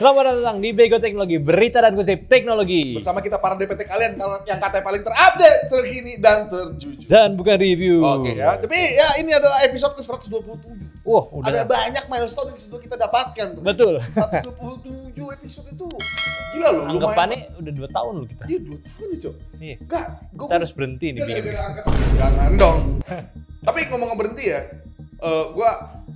Selamat datang di Bego Teknologi, berita dan gosip teknologi. Bersama kita para DPT kalian kalau yang katanya paling terupdate, terkini dan terjujur. Dan bukan review. Oke ya, tapi ya ini adalah episode ke-127. Wah, udah. Ada banyak milestone yang sudah kita dapatkan. Betul. 127 episode itu gila loh. Anggapannya udah 2 tahun loh kita. Iya 2 tahun nih, Cok. Iya. Enggak, Kita harus berhenti nih bikin. Jangan dong. Tapi ngomong berhenti ya,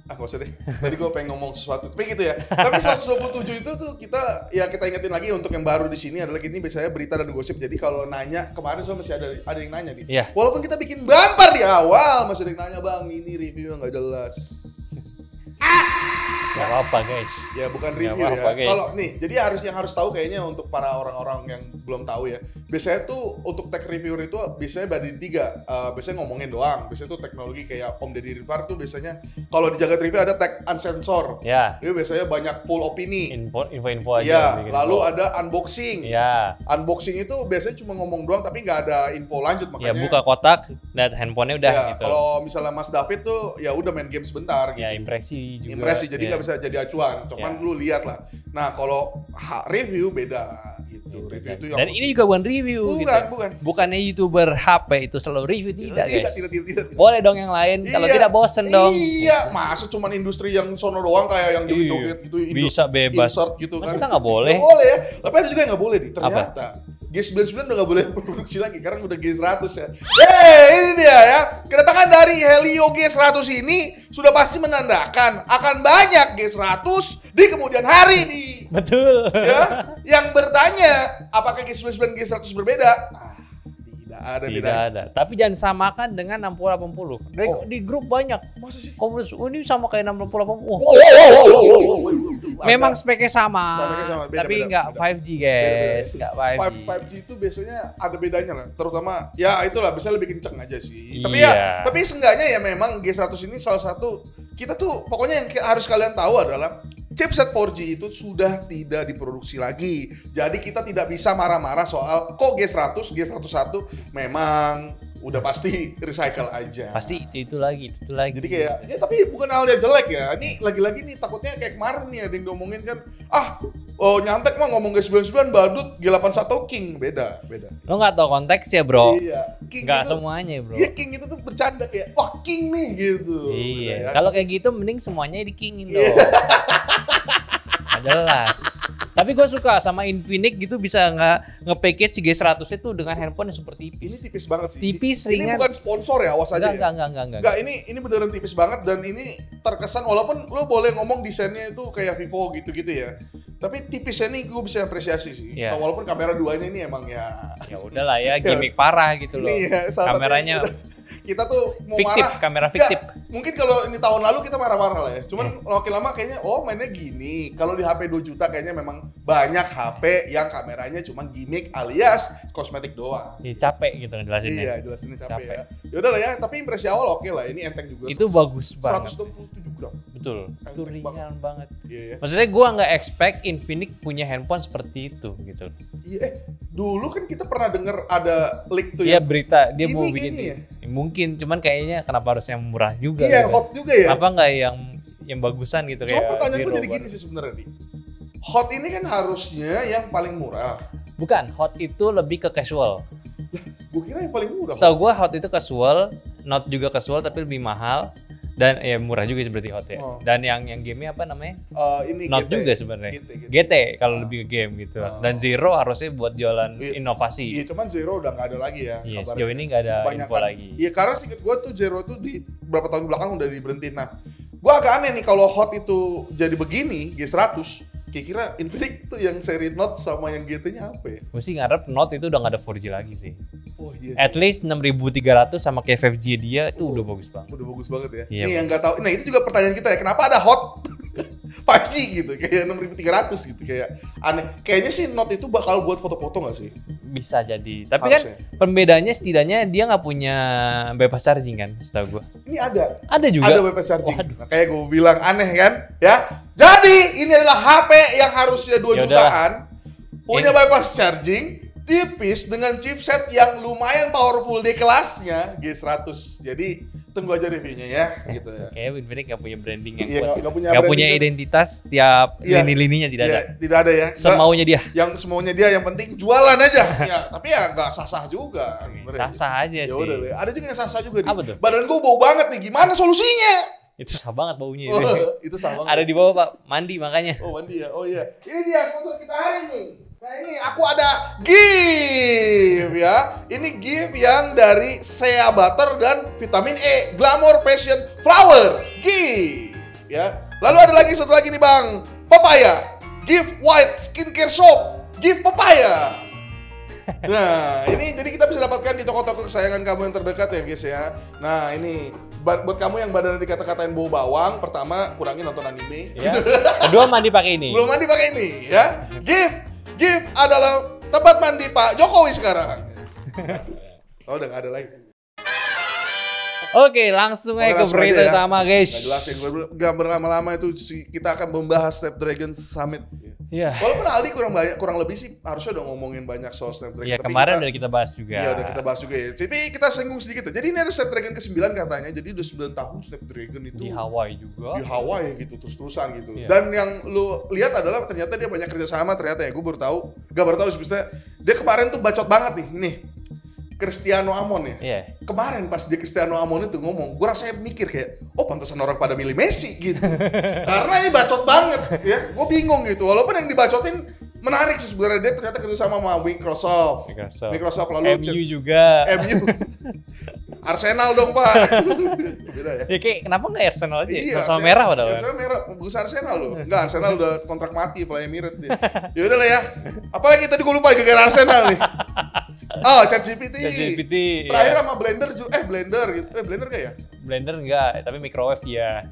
gak usah deh. Tadi gue pengen ngomong sesuatu, tapi gitu ya. Tapi 127 itu tuh kita ingetin lagi untuk yang baru di sini adalah ini biasanya berita dan gosip. Jadi kalau nanya kemarin soalnya masih ada yang nanya nih. Iya. Walaupun kita bikin bumper di awal masih ada yang nanya, "Bang, ini review nggak jelas." Gak apa-apa guys. Ya bukan Nggak review apa-apa, ya. guys. Kalau nih, jadi yang harus tahu kayaknya untuk para orang-orang yang belum tahu ya. Biasanya tuh untuk tech reviewer itu biasanya bagi 3. Biasanya ngomongin doang. Biasanya tuh teknologi kayak Om Deddy Rifar tuh biasanya kalau di Jagat Review ada tech unsensor. Ya. Itu biasanya banyak full opini. Info-info aja. Iya, bikin lalu info. ada unboxing. Ya. Unboxing itu biasanya cuma ngomong doang tapi nggak ada info lanjut Ya makanya. buka kotak, lihat handphonenya udah Ya, gitu. kalau misalnya Mas David tuh ya udah main game sebentar gitu. Ya impresi juga. Impresi jadi Ya. nggak bisa jadi acuan. Cuman Ya. lu lihat lah. Nah kalau review beda gitu. Review itu yang Dan ini juga bukan review gitu. bukan. Bukannya YouTuber HP itu selalu review, tidak guys. Tidak. Boleh dong yang lain, kalau Iya. tidak bosen dong. Iya, masa cuman industri yang sono doang kayak yang joget-joget gitu. Bisa bebas. Insert gitu Masa kan. kita nggak boleh? Nggak boleh ya. Tapi ada juga yang nggak boleh nih. Ternyata G99 udah nggak boleh produksi lagi karena udah G100 ya. Ini dia ya. Kedatangan dari Helio G100 ini sudah pasti menandakan akan banyak G100 di kemudian hari nih. Betul. Ya, yang bertanya apakah G99 G100 berbeda? Tidak Tidak ada. Tapi jangan samakan dengan 6080. Di grup banyak. Masa sih? Komunitas ini sama kayak 6080. Wah, Itu memang ada. speknya sama. Speknya sama, beda, Tapi beda, nggak beda. 5G guys, nggak 5G. 5G itu biasanya ada bedanya lah, terutama ya itulah bisa lebih kenceng aja sih. Tapi Iya. tapi seenggaknya ya memang G100 ini salah satu kita tuh pokoknya yang harus kalian tahu adalah chipset 4G itu sudah tidak diproduksi lagi. Jadi kita tidak bisa marah-marah soal kok G101 memang udah pasti recycle aja. Pasti itu lagi. Jadi kayak, ya tapi bukan hal yang jelek ya. Ini lagi-lagi nih takutnya kayak kemarin nih ada yang ngomongin kan, nyantek mah ngomong G99 badut, G81 King, beda. Lo nggak tahu konteks ya bro. Iya, King Nggak itu, semuanya bro. Iya, King itu tuh bercanda kayak, wah King nih gitu. Iya. Ya. Kalau kayak gitu mending semuanya dikingin dong. Iya. Nggak jelas. Tapi gue suka sama Infinix gitu bisa nge-package si G100 itu dengan handphone yang super Ini tipis. tipis banget sih. Tipis, Ini ringan. bukan sponsor ya, awas aja. Enggak. Enggak, ini beneran tipis banget dan ini terkesan walaupun lo boleh ngomong desainnya itu kayak Vivo gitu-gitu ya. Tapi tipisnya nih gue bisa apresiasi sih. Iya. Walaupun kamera duanya ini emang ya Ya udahlah ya, gimmick parah gitu loh. ini ya, salah satu Kameranya yang kita tuh mau fiktif, marah. kamera fiktif. Nggak, mungkin kalau ini tahun lalu kita marah-marah lah ya. Cuman makin lama kayaknya mainnya gini. Kalau di HP 2 juta kayaknya memang banyak HP yang kameranya cuma gimmick alias kosmetik doang. Ya, capek gitu ngejelasinnya. Iya, jelasinnya capek Capek. ya. Ya udah lah ya, tapi impresi awal oke lah. Ini enteng juga. Itu bagus banget. 127 gram. Betul. Itu Enteng ringan banget. Iya ya. Maksudnya gua nggak expect Infinix punya handphone seperti itu gitu. Iya, dulu kan kita pernah denger ada leak tuh Iya ya. berita dia Ini mau kayaknya bikin. ya? Mungkin, cuman kayaknya kenapa harus yang murah juga? Iya, gitu. hot juga ya. Apa nggak yang bagusan gitu Cuma kayak? pertanyaan gue Zero jadi gini baru. sih sebenarnya nih. Hot ini kan harusnya yang paling murah. Bukan, hot itu lebih ke casual. Gue kira yang paling murah. Setahu gua hot itu casual, Note juga casual tapi lebih mahal dan ya murah juga seperti hot ya. Oh. Dan yang game-nya apa namanya? Ini Note GT. juga sebenarnya. GT. GT kalau lebih ke game gitu. Dan Zero harusnya buat jualan Iya. inovasi. Iya, cuman Zero udah nggak ada lagi ya. Iya, kabarnya. sejauh ini nggak ada Kebanyakan. info lagi. Iya, karena sedikit gue tuh Zero tuh di beberapa tahun belakang udah diberhentiin. Nah, gue agak aneh nih kalau Hot itu jadi begini, G100. Kira-kira Infinix tuh yang seri Note sama yang GT-nya apa ya? Gue sih ngarep Note itu udah nggak ada 4G lagi sih. Oh iya. At least 6300 sama kayak 5G dia itu udah bagus banget. Udah bagus banget ya. Iya, Ini yang nggak tahu. Nah, itu juga pertanyaan kita ya. Kenapa ada Hot 5G gitu? Kayak 6300 gitu. Kayak aneh. Kayaknya sih Note itu bakal buat foto-foto nggak sih? Bisa jadi. Tapi Harusnya. kan pembedanya setidaknya dia nggak punya bypass charging kan, setahu gue. Ini ada. Ada juga. Ada bypass charging. Waduh. Nah, kayak gue bilang aneh kan, ya. Jadi ini adalah HP yang harusnya 2 Yaudah. jutaan, punya Ini- bypass charging, tipis dengan chipset yang lumayan powerful di kelasnya G100. Jadi tunggu aja reviewnya ya, gitu ya. Kayak Infinix nggak punya branding yang Iya, kuat. nggak punya Nggak punya branding. identitas tiap Iya. lini-lininya tidak ada. Tidak ada ya. Semaunya dia. Yang semaunya dia, yang penting jualan aja. Ya, tapi ya nggak sah-sah juga. Sah-sah aja Ya sih. udah deh. Ada juga yang sah-sah juga nih. Apa tuh? Badan gua bau banget nih. Gimana solusinya? Itu sah banget baunya. Oh, itu. itu sah banget. Ada di bawah Pak, mandi makanya. Oh, mandi ya. Oh iya. Ini dia sponsor kita hari ini. Nah ini aku ada gift ya. Ini gift yang dari Shea Butter dan Vitamin E Glamour Passion Flower. Gift ya. Lalu ada lagi satu lagi nih Bang. Papaya. Gift White Skincare Soap. Gift Papaya. Nah, ini jadi kita bisa dapatkan di toko-toko kesayangan kamu yang terdekat ya guys ya. Nah, ini buat kamu yang badan dikata-katain bau bawang, pertama kurangi nonton anime. Ya. Kedua mandi pakai ini. Belum mandi pakai ini ya. Gift adalah tempat mandi Pak Jokowi sekarang. Oh, udah gak ada lagi. Oke, langsung aja ke langsung berita aja ya. utama guys. Gak jelas ya, gak berlama-lama itu kita akan membahas Snapdragon Summit. Iya. Walaupun Aldi kurang lebih sih harusnya udah ngomongin banyak soal Snapdragon. Ya tapi kemarin udah kita bahas juga. Iya udah kita bahas juga ya. Tapi kita singgung sedikit ya. Jadi ini ada Snapdragon ke-9 katanya. Jadi udah 9 tahun Snapdragon itu Di Hawaii juga. di Hawaii gitu terus-terusan gitu. Iya. Dan yang lu lihat adalah ternyata dia banyak kerjasama ternyata ya. Gue baru tahu. Gak baru tahu sebenarnya. Dia kemarin tuh bacot banget nih. Nih. Cristiano Amon ya. Iya. Kemarin pas dia Cristiano Amon itu ngomong, gue rasanya mikir kayak, oh pantesan orang pada milih Messi gitu. Karena ini bacot banget ya. Gue bingung gitu. Walaupun yang dibacotin menarik sih sebenarnya, dia ternyata kerja sama Microsoft lalu MU juga. MU. Arsenal dong Pak. Beda ya. Ya kayak kenapa nggak Arsenal aja? Iya, Sama merah padahal. Arsenal merah, bukan Arsenal loh. Enggak, Arsenal udah kontrak mati Play Emirates dia. Ya udah lah ya. Apalagi tadi gue lupa gara-gara Arsenal nih. Oh, ChatGPT. ChatGPT. Terakhir Iya. sama Blender juga. Blender gitu. Blender gak ya? Blender enggak, tapi microwave ya.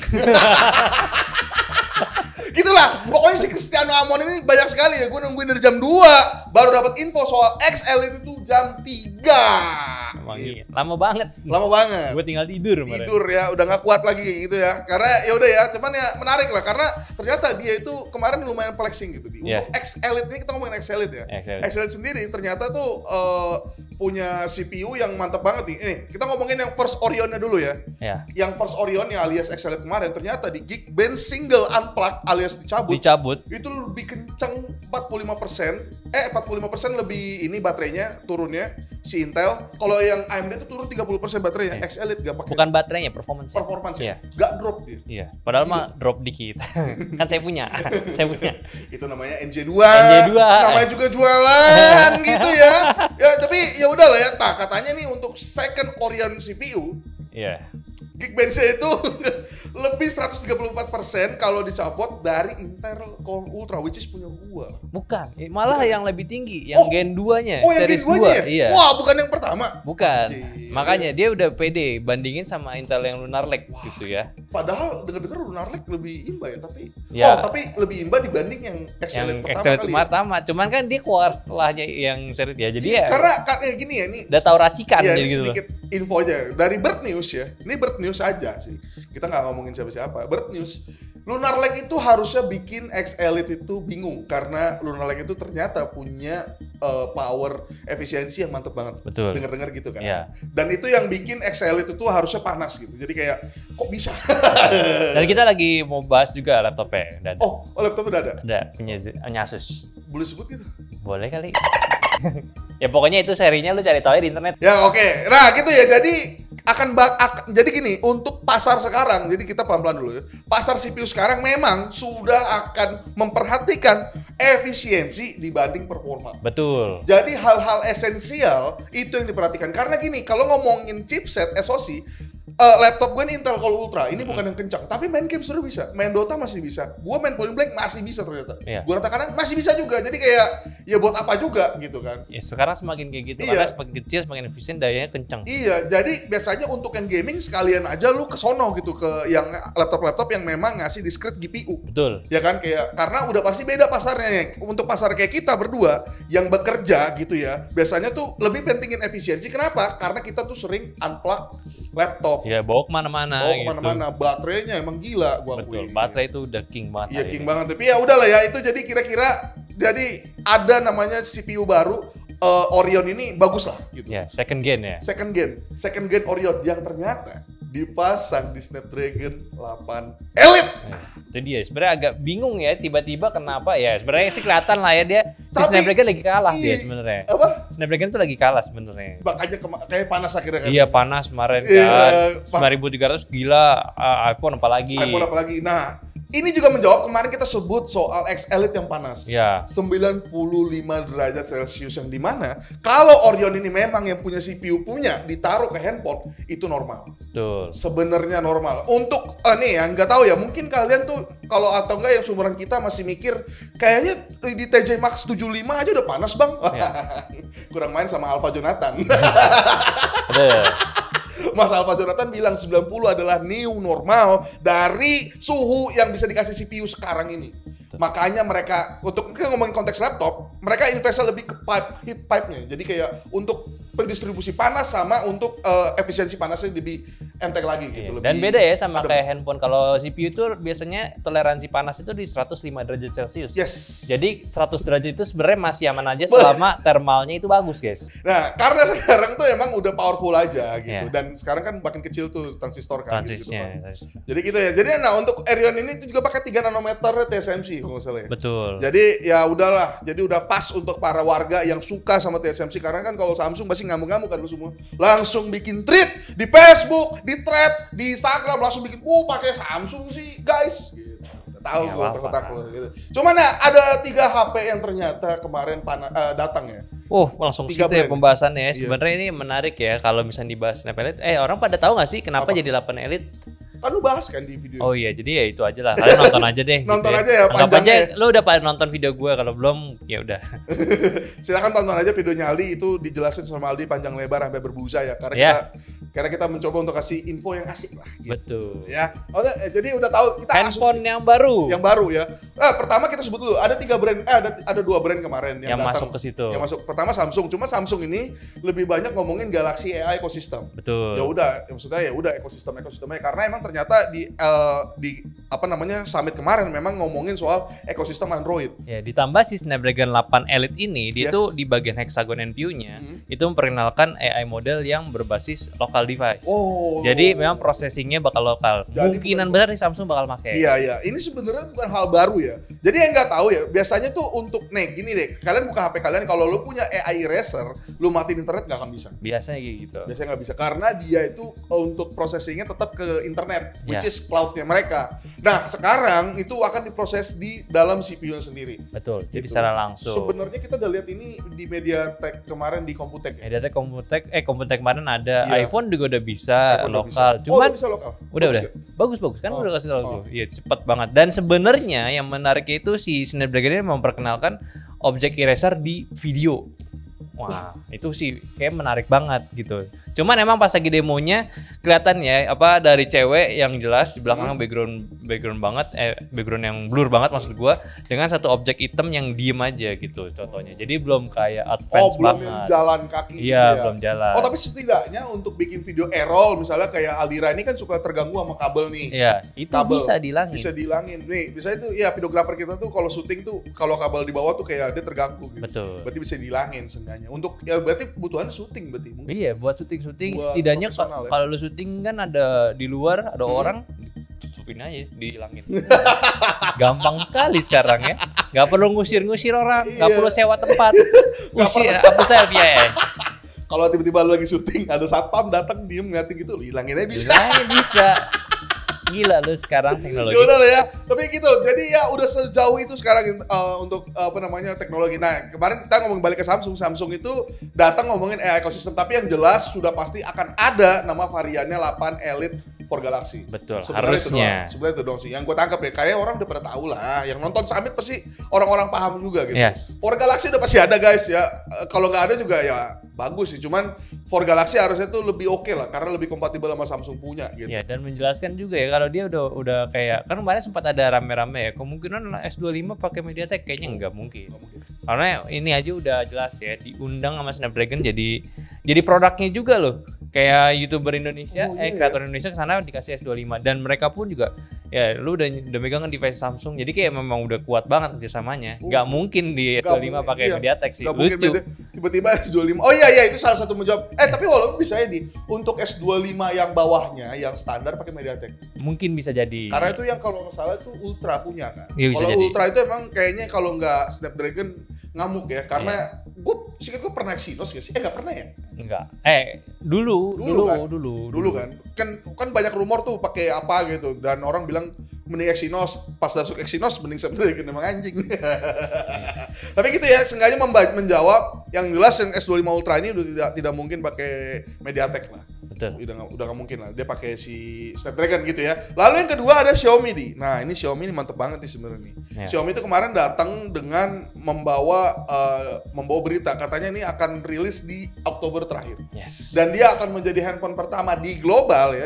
Gitulah. Pokoknya si Cristiano Amon ini banyak sekali ya. Gue nungguin dari jam 2 baru dapat info soal XL itu tuh jam 3. Emang iya. Lama banget. Lama banget. Gue tinggal tidur kemarin. Tidur ya, udah nggak kuat lagi gitu ya. Karena ya udah ya, cuman ya menarik lah karena ternyata dia itu kemarin lumayan flexing gitu. Yeah. Untuk X Elite ini kita ngomongin X Elite ya. X Elite sendiri ternyata tuh punya CPU yang mantap banget nih. Ini kita ngomongin yang first Orionnya dulu ya. Ya. Yang first Orionnya alias X Elite kemarin ternyata di Geekbench single unplug alias dicabut. Itu lebih kenceng 45%. 45% lebih ini baterainya turunnya si Intel. Kalau yang AMD itu turun 30% baterainya. X Elite gak pakai. Bukan baterainya, performance. Ya. Iya. Gak drop dia. Iya. Padahal mah drop dikit. Kan saya punya. Itu namanya NJ2. NJ2. Namanya juga jualan gitu ya. Ya tapi ya udahlah ya. Nah, katanya nih untuk second Orion CPU, Iya. Geekbench itu lebih 134% kalau dicopot dari Intel Core Ultra which is punya gua. Bukan, malah yang lebih tinggi, yang Gen 2-nya, yang series Gen 2 2. ya? Iya. Wah, bukan yang pertama. Bukan. Anjir. Makanya dia udah pede bandingin sama Intel yang Lunar Lake gitu ya. Padahal dengar-dengar Lunar Lake lebih imba ya, tapi Ya. tapi lebih imba dibanding yang Yang pertama Excel kali. pertama, cuman kan dia keluar setelahnya yang series ya. Jadi ya Karena gini ya, nih udah tahu racikan ya, jadi gitu. sedikit info aja dari Bird News ya. Ini Bird News aja sih. Kita nggak ngomongin siapa-siapa. Bird News. Lunar Lake itu harusnya bikin X Elite itu bingung karena Lunar Lake itu ternyata punya power efisiensi yang mantep banget. Betul. Dengar-dengar gitu kan. Iya. Dan itu yang bikin X Elite itu harusnya panas gitu. Jadi kayak kok bisa? Dan kita lagi mau bahas juga laptopnya. Dan Oh, laptop udah ada. ada punya Asus. Boleh sebut gitu? Boleh kali. Ya pokoknya itu serinya lu cari tahu aja di internet. Ya oke. Nah gitu ya. Jadi jadi gini untuk pasar sekarang. Jadi kita pelan-pelan dulu ya. Pasar CPU sekarang memang sudah akan memperhatikan efisiensi dibanding performa. Betul. Jadi hal-hal esensial itu yang diperhatikan. Karena gini, kalau ngomongin chipset SoC, laptop gue ini Intel Core Ultra, ini bukan yang kencang, tapi main game sudah bisa, main Dota masih bisa, gue main Point Blank masih bisa ternyata, Iya. gue rata kanan masih bisa juga, jadi kayak ya buat apa juga gitu kan. Ya sekarang semakin kayak gitu, Iya. karena semakin kecil semakin efisien, dayanya kencang. Iya, jadi biasanya untuk yang gaming sekalian aja lu kesono gitu ke yang laptop-laptop yang memang ngasih discrete GPU. Betul. Ya kan kayak karena udah pasti beda pasarnya nih. Untuk pasar kayak kita berdua yang bekerja gitu ya, biasanya tuh lebih pentingin efisiensi. Kenapa? Karena kita tuh sering unplug laptop. Ya bawa kemana-mana Oh gitu. kemana-mana, baterainya emang gila gua Betul, akuin. baterai itu udah king banget. Iya hari king ini. banget. Tapi ya udahlah ya itu jadi kira-kira jadi ada namanya CPU baru Orion ini bagus lah gitu. Ya, second gen ya. Second gen Orion yang ternyata dipasang di Snapdragon 8 Elite. Nah, itu dia. Sebenarnya agak bingung ya tiba-tiba kenapa ya. Sebenarnya sih kelihatan lah ya dia si Tapi, Snapdragon lagi kalah dia sebenarnya. Apa? Snapdragon tuh lagi kalah sebenarnya. Makanya kayak panas akhirnya kan. Iya panas kemarin Iya, kan. 9.300 gila. iPhone apalagi. iPhone apalagi. Nah, ini juga menjawab kemarin kita sebut soal X Elite yang panas. Ya. 95 derajat Celcius yang dimana kalau Orion ini memang yang punya CPU punya ditaruh ke handphone itu normal. Betul. Sebenarnya normal. Untuk nih yang nggak tahu ya, mungkin kalian tuh kalau atau enggak yang sumuran kita masih mikir kayaknya di TJ Max 75 aja udah panas, Bang. Ya. Kurang main sama Alpha Jonathan. Betul. Mas Alpha Jonathan bilang 90 adalah new normal dari suhu yang bisa dikasih CPU sekarang ini. Makanya mereka, untuk kita ngomongin konteks laptop, mereka investasi lebih ke heat pipe-nya. Jadi kayak untuk pendistribusi panas sama untuk efisiensi panasnya lebih enteng lagi gitu. Dan beda ya sama kayak handphone. Kalau CPU itu biasanya toleransi panas itu di 105 derajat Celcius. Yes. Jadi 100 derajat itu sebenarnya masih aman aja selama thermalnya itu bagus, guys. Nah, karena sekarang tuh emang udah powerful aja gitu. Yeah. Dan sekarang kan makin kecil tuh transistor kan. Transistornya. Gitu. Jadi gitu ya. Jadi nah untuk Orion ini itu juga pakai 3 nanometer TSMC kalau nggak salah ya. Betul. Jadi ya udahlah. Jadi udah pas untuk para warga yang suka sama TSMC. Karena kan kalau Samsung pasti ngamuk-ngamuk kan lu semua. Langsung bikin tweet di Facebook, di thread, di Instagram langsung bikin, pakai Samsung sih guys. Gitu. Udah tahu Ya, gua otak-otak lu gitu. Cuman nah ada 3 HP yang ternyata kemarin datang ya. Langsung 3 situ ya brand. pembahasannya. Iya. Sebenarnya ini menarik ya kalau misalnya dibahas Snap Elite. Orang pada tahu nggak sih kenapa Apa? jadi 8 Elite? Kan lu bahas kan di video. Oh iya, jadi ya itu aja lah. Kalian nonton aja deh. Nonton gitu aja ya, Anggap panjangnya aja lu udah pada nonton video gue, kalau belum ya udah. Silakan tonton aja videonya Aldi, itu dijelasin sama Aldi panjang lebar sampai berbusa ya. Karena Ya. kita mencoba untuk kasih info yang asik lah. Gitu. Betul. Ya. Jadi udah tahu kita Handphone yang baru. yang baru ya. Pertama kita sebut dulu ada 3 brand, ada 2 brand kemarin yang datang. masuk ke situ. Yang masuk pertama Samsung, cuma Samsung ini lebih banyak ngomongin Galaxy AI ecosystem. Betul. Ya udah, maksudnya ya udah ekosistemnya karena emang ternyata di apa namanya summit kemarin memang ngomongin soal ekosistem Android. Ya, ditambah si Snapdragon 8 Elite ini, dia Yes. tuh di bagian hexagon NPU-nya itu memperkenalkan AI model yang berbasis local device. Jadi memang processingnya bakal lokal. Jadi Kemungkinan besar nih Samsung bakal pakai. Iya. Ini sebenarnya bukan hal baru ya. Jadi yang nggak tahu ya, biasanya tuh untuk gini deh, kalian buka HP kalian, kalau lu punya AI eraser, lu matiin internet nggak akan bisa. Biasanya kayak gitu. Biasanya nggak bisa karena dia itu untuk processingnya tetap ke internet, which Ya. is cloud-nya mereka. Nah sekarang itu akan diproses di dalam CPU-nya sendiri. Betul. Jadi Gitu. secara langsung. Sebenarnya kita udah lihat ini di MediaTek kemarin di Computex. Ya? Mediatek Computex kemarin ada, Iya. iPhone juga udah bisa iPhone udah lokal. bisa. Cuman udah bisa lokal. udah Bagus ya? bagus kan Oh, udah kasih tahu oh. tuh. Iya, cepet banget. Dan sebenarnya yang menariknya itu si Snapdragon ini memperkenalkan object eraser di video. Wah, itu sih kayak menarik banget gitu. Cuman emang pas lagi demonya kelihatan ya dari cewek yang jelas di belakangnya background banget, background yang blur banget maksud gua, dengan satu objek hitam yang diem aja gitu contohnya. Jadi belum kayak advance belum yang banget. jalan kaki gitu Iya, ya. belum jalan. Tapi setidaknya untuk bikin video roll misalnya kayak Aldira ini kan suka terganggu sama kabel nih. Iya, itu Kabel bisa dihilangin. Bisa dihilangin. Nih, biasanya tuh ya videografer kita tuh kalau syuting tuh kalau kabel di bawah tuh kayak dia terganggu gitu. Betul. Berarti bisa dihilangin seenggaknya. Untuk ya berarti kebutuhan syuting berarti. Mungkin. Iya, buat syuting Buat setidaknya profesional ya. kalau lu syuting kan ada di luar ada orang, tutupin aja, dihilangin. Gampang sekali sekarang ya. Nggak perlu ngusir-ngusir orang, nggak Iya. perlu sewa tempat. Hapus selfie ya. Kalau tiba-tiba lu lagi syuting ada satpam datang diem ngeliatin gitu, lu hilangin aja bisa. Hilangin bisa. Gila lu sekarang teknologi. Ya udah lah ya. Tapi gitu. Jadi ya udah sejauh itu sekarang untuk teknologi. Nah, kemarin kita ngomong balik ke Samsung. Samsung itu datang ngomongin AI ecosystem, tapi yang jelas sudah pasti akan ada nama variannya 8 Elite for Galaxy. Betul, Sebenarnya harusnya. Sebenarnya itu doang sih. Yang gue tangkap ya, kayak orang udah pada tahu lah. Yang nonton Summit pasti orang-orang paham juga gitu. Yes. For Galaxy udah pasti ada guys ya. Kalau nggak ada juga ya bagus sih. Cuman For Galaxy harusnya tuh lebih oke lah, karena lebih kompatibel sama Samsung punya gitu. Ya, dan menjelaskan juga ya kalau dia udah kayak kan kemarin sempat ada rame-rame ya, kemungkinan S25 pakai MediaTek kayaknya nggak mungkin. Karena ini aja udah jelas ya, diundang sama Snapdragon jadi produknya juga loh. Kayak YouTuber Indonesia, Iya. kreator Indonesia ke sana dikasih S25, dan mereka pun juga ya lu udah megang device Samsung, jadi kayak memang udah kuat banget kerjasamanya. Nggak mungkin di S25 pakai MediaTek sih, lucu. Tiba-tiba S25, oh iya itu salah satu menjawab. Tapi walaupun bisa ya untuk S25 yang bawahnya, yang standar pakai MediaTek. Mungkin bisa jadi. Karena itu yang kalau nggak salah itu Ultra punya kan. Iya, kalau Ultra itu emang kayaknya kalau nggak Snapdragon ngamuk ya, karena gue pernah Exynos gak sih? Nggak pernah ya? Enggak. Dulu kan banyak rumor tuh pakai apa gitu, dan orang bilang mending Exynos, pas masuk Exynos mending Snapdragon, emang anjing. Tapi gitu ya, seenggaknya menjawab yang jelas yang S25 Ultra ini udah tidak mungkin pakai MediaTek lah. Betul. Udah gak mungkin lah dia pakai si Snapdragon gitu ya. Lalu yang kedua ada Xiaomi Nah ini Xiaomi ini mantep banget nih sebenarnya nih. Yeah. Xiaomi itu kemarin datang dengan membawa berita, katanya ini akan rilis di Oktober terakhir. Yes. Dan dia akan menjadi handphone pertama di global,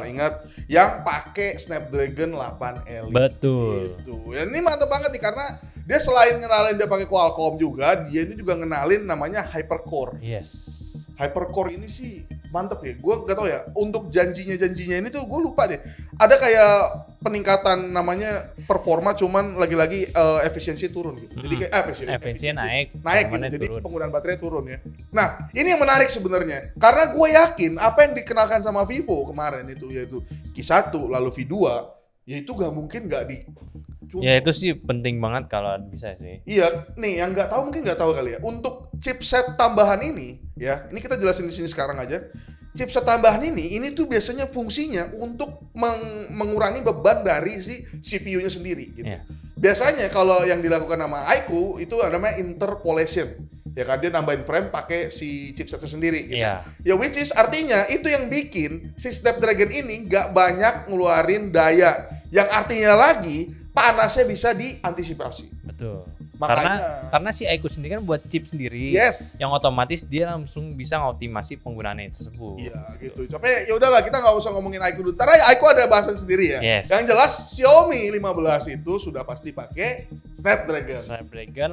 ingat, yang pakai Snapdragon 8 Elite. Betul. Gitu. Ya, ini mantep banget nih karena dia selain ngenalin dia pakai Qualcomm juga, dia ini juga ngenalin namanya Hypercore. Yes. Hypercore ini sih mantep ya, gue gak tau ya, untuk janjinya ini tuh gue lupa deh. Ada kayak peningkatan namanya performa, cuman lagi-lagi efisiensi turun gitu. Jadi kayak efisiensi naik gitu. Jadi turun. Penggunaan baterai turun ya. Nah ini yang menarik sebenarnya, karena gue yakin apa yang dikenalkan sama Vivo kemarin itu, yaitu Q1 lalu V2, ya itu gak mungkin gak di. Ya itu sih penting banget kalau bisa sih. Iya, nih yang nggak tahu mungkin nggak tahu kali ya. Untuk chipset tambahan ini, ya, ini kita jelasin di sini sekarang aja. Chipset tambahan ini tuh biasanya fungsinya untuk mengurangi beban dari si CPU-nya sendiri. Gitu. Yeah. Biasanya kalau yang dilakukan sama iQOO itu namanya interpolation. Ya kan, dia nambahin frame pakai si chipsetnya sendiri. Gitu. Yeah. Ya which is artinya itu yang bikin si Snapdragon ini nggak banyak ngeluarin daya. Yang artinya lagi panasnya bisa diantisipasi. Betul. Makanya, karena si iQOO sendiri kan buat chip sendiri, yes, yang otomatis dia langsung bisa ngoptimasi penggunaannya tersebut. Iya gitu. Tapi ya udahlah, kita nggak usah ngomongin iQOO dulu. Karena iQOO ada bahasan sendiri ya. Yes. Yang jelas Xiaomi 15 itu sudah pasti pakai Snapdragon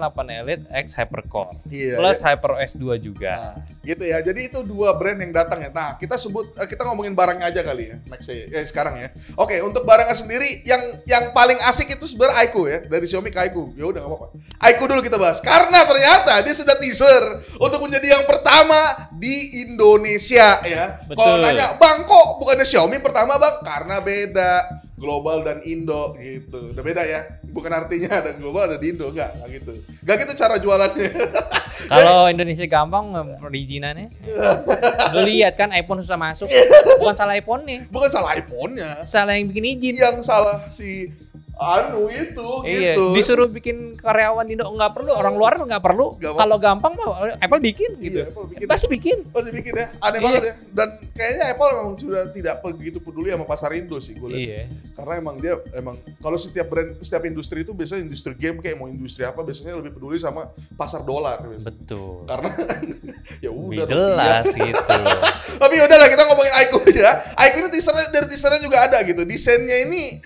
8 Elite X Hypercore. Iya, plus ya. HyperOS 2 juga. Nah, gitu ya. Jadi itu dua brand yang datang ya. Nah, kita ngomongin barangnya aja kali ya. Next sekarang ya. Oke, untuk barangnya sendiri yang paling asik itu sebenarnya iQOO ya. Dari Xiaomi ke iQOO. Ya udah enggak apa-apa. iQOO dulu kita bahas. Karena ternyata dia sudah teaser untuk menjadi yang pertama di Indonesia ya. Kalau nanya, "Bang, kok bukannya Xiaomi pertama, Bang?" Karena beda. Global dan Indo gitu. Udah beda ya. Bukan artinya ada global ada di Indo, enggak gitu. Enggak gitu cara jualannya. Kalau Indonesia gampang perizinannya. Lu lihat kan iPhone susah masuk. Bukan salah iPhone-nya. Bukan salah iPhone-nya. Salah yang bikin izin. Yang salah si itu iya, gitu. Disuruh bikin karyawan di Indo nggak perlu, orang luar nggak perlu. Kalau gampang mah Apple bikin gitu. Iya, Apple bikin. Pasti bikin ya. Aneh banget ya. Dan kayaknya Apple memang sudah tidak begitu peduli sama pasar Indo sih gue lihat. Iya. Karena emang kalau setiap industri itu biasanya industri game kayak mau industri apa biasanya lebih peduli sama pasar dolar. Biasanya. Betul. Karena ya udah jelas gitu. Tapi udahlah, kita ngomongin iQOO ya. iQOO ini teasernya juga ada gitu. Desainnya ini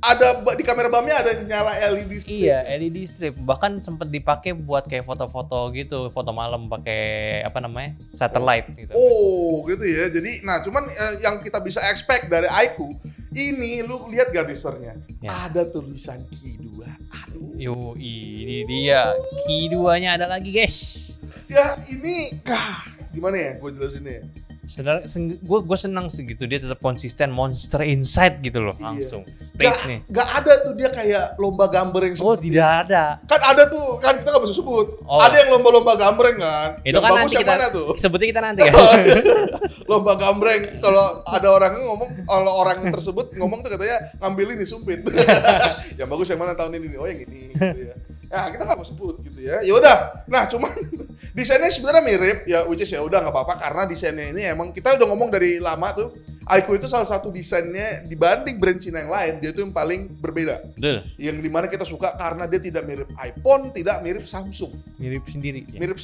ada di kamera bumnya ada nyala LED strip. Iya, LED strip. Bahkan sempat dipakai buat kayak foto-foto gitu, foto malam pakai apa namanya? Satellite gitu. Oh, gitu ya. Jadi cuman yang kita bisa expect dari iQOO ini, lu lihat gak teasernya? Ya. Ada tulisan Q2. Aduh. Yo, ini dia. Q2-nya ada lagi, guys. Ya, ini gimana ya gue jelasinnya? Gue senang segitu, dia tetap konsisten, Monster Insight gitu loh, langsung straight nih. Gak ada tuh dia kayak lomba gambreng. Oh, tidak ada. Kan ada tuh, kan kita gak bisa sebut. Ada yang lomba-lomba gambreng kan. Itu yang kan bagus nanti yang mana tuh? Sebutnya kita nanti kan. Lomba gambreng, kalau ada orang ngomong, kalau orang tersebut ngomong tuh katanya ngambil ini sumpit. Yang bagus yang mana tahun ini? Oh yang ini gitu ya. Nah, kita nggak mau sebut gitu ya. Ya udah. Nah, cuman desainnya sebenarnya mirip ya, which is ya udah nggak apa-apa karena desainnya ini emang kita udah ngomong dari lama tuh. iQOO itu salah satu desainnya dibanding brand Cina yang lain, dia itu yang paling berbeda. Betul. Yang dimana kita suka karena dia tidak mirip iPhone, tidak mirip Samsung. Mirip sendiri. Ya? Mirip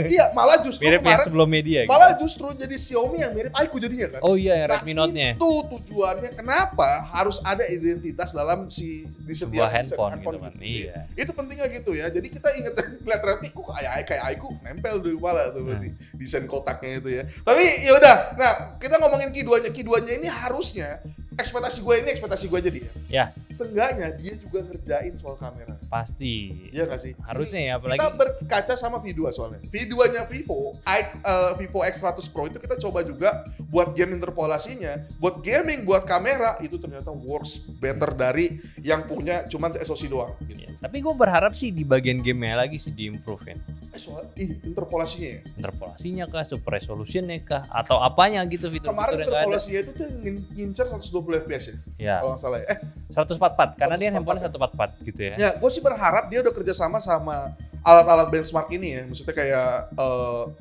iya, malah justru mirip yang sebelum media. Malah justru jadi Xiaomi yang mirip iQOO jadinya kan. Oh iya, Redmi Note-nya. Itu tujuannya kenapa harus ada identitas dalam di setiap handphone gitu kan. Iya. Itu pentingnya gitu ya. Jadi kita lihat Redmi kok kayak iQOO nempel di kepala tuh berarti desain kotaknya itu ya. Tapi ya udah. Nah, kita ngomongin Q2-nya ini harusnya ekspektasi gue ini ekspektasi gue aja dia. Ya, Seenggaknya dia juga ngerjain soal kamera. pasti. Iya nggak sih? Harusnya ya, apalagi Kita berkaca sama V2 soalnya. V2-nya Vivo, Vivo X100 Pro itu kita coba juga buat game interpolasinya, buat gaming, buat kamera itu ternyata works better dari yang punya cuman SoC doang. Gitu. ya, tapi gue berharap sih di bagian gamenya lagi sih di-improve-in. Soal interpolasinya ya. Interpolasinya kah, super resolutionnya kah, atau apanya gitu fitur-fitur Kemarin yang nggak ada. interpolasinya itu tuh ngincer 120 FPS ya. Ya, Kalau nggak salah ya. 144 karena dia 144 handphone 144 gitu ya. Ya, gue sih berharap dia udah kerjasama sama alat-alat benchmark ini ya. Maksudnya kayak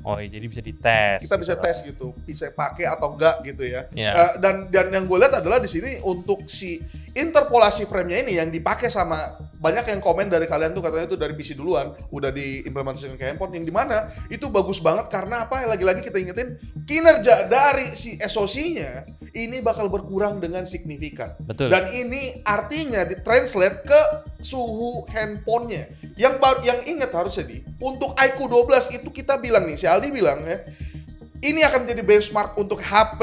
Oh, iya, jadi bisa dites. kita bisa gitu. tes gitu, bisa pakai atau enggak gitu ya. Ya. Dan yang gue lihat adalah di sini untuk si interpolasi frame-nya ini yang dipakai sama banyak yang komen dari kalian tuh katanya itu dari PC duluan udah diimplementasikan ke handphone yang dimana itu bagus banget karena apa? Lagi-lagi kita ingetin kinerja dari si SoC-nya ini bakal berkurang dengan signifikan. Betul. Dan ini artinya ditranslate ke suhu handphonenya. Yang ingat harusnya untuk iQOO 12 itu kita bilang nih, si Aldi bilang ya, ini akan menjadi benchmark untuk HP